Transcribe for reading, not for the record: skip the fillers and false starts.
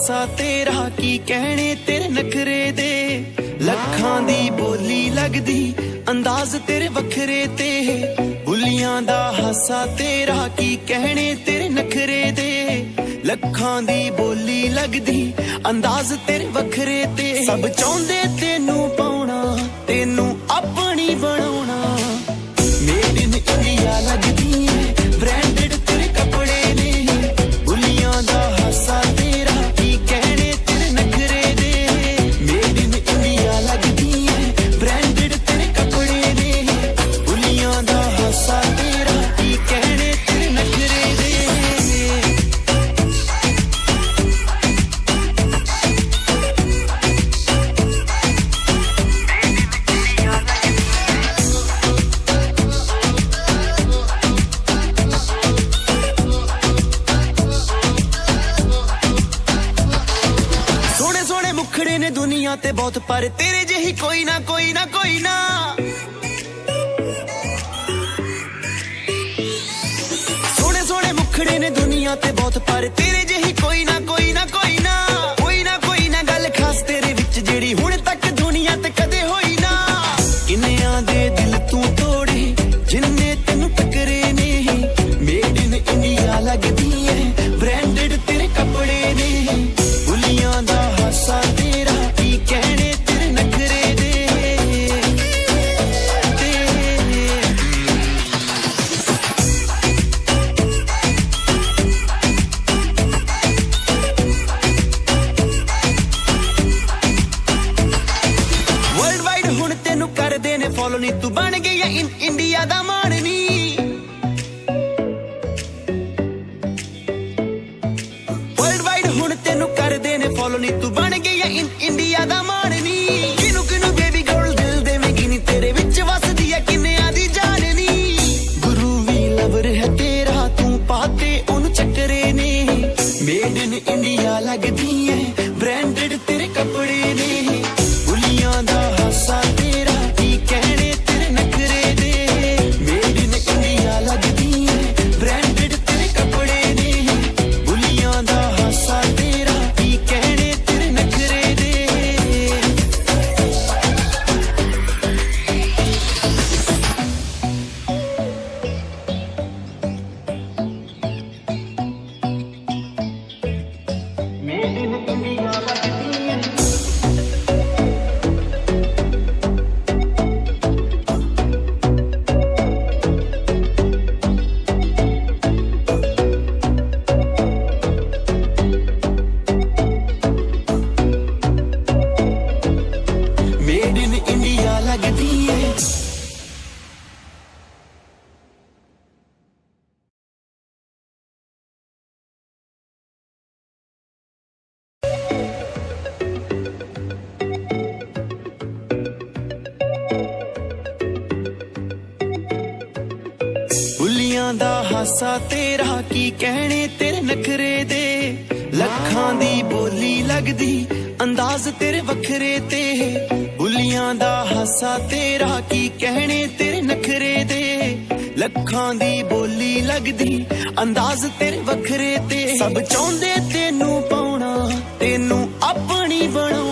हासा तेरा की कहने तेरे नखरे दे लखां दी बोली लगदी अंदाज तेरे वखरे ते बुलियां दा हासा तेरा की कहने तेरे नखरे दे लखां दी बोली लगदी अंदाज तेरे वखरे ते सब चाहुंदे तेनू पाउणा तेनू अपनी बनाउणा मेड इन इंडिया लगदी है ब्रांडेड तेरे कपड़े ने बुलियां दा हासा तेरा की कहने तेरे नखरे दे मेड इन इंडिया लगदी है ब्रांडेड तेरे कपड़े ने बुलियां दा हासा तेरा की कहने तेरे नखरे दे मुखड़े ने दुनिया ते बहुत पर तेरे जही कोई ना कोई ना कोई ना सोने सोने मुखड़े ने दुनिया ते बहुत पर तेरे जही कोई ना कोई ना कोई ना कोई ना गल खास तेरे विच जेड़ी हुण तक दुनिया ते कदे होई ना किन्नियां दे दिल तू तोड़े जिन्ने तेनू टकरे ने मेड इन इंडिया लगदी है ब्रांडेड तेरे कपड़े ने बुलियां दा हासा तेरा की कहने तेरे नखरे दे वर्ल्ड वाइड हुण तेनू कर देने फॉलो नी तू बन गई इन इंडिया दा माननी वर्ल्ड वाइड हुण तेनू कर देने फॉलो नी तू बन गई इन इंडिया दा माननी किनू किनू बेबी गर्ल दिल दे में गिनी तेरे विच वसदी है किन्नियां दी जाननी गुरु वी लवर है तेरा तू पाते ओनू चक्करे ने मेड इन इंडिया लगदी है ब्रांडेड तेरे कपड़े ने बुलियां दा हासा तेरा की कहने तेरे नखरे दे मेड इन इंडिया लगदी है ब्रांडेड तेरे कपड़े ने बुलियां दा हासा तेरा की कहने तेरे नखरे दे मेड इन इंडिया लगदी है मेड इन इंडिया लगदी है बुलियां दा हासा तेरा की कहने तेरे नखरे दे लखां दी बोली लगदी अंदाज तेरे वखरे ते बुलियां दा हासा तेरा की कहने तेरे नखरे दे लखां दी बोली लगदी अंदाज तेरे वखरे ते सब चाहुंदे तेनू पाउणा तेनू अपनी बनाउणा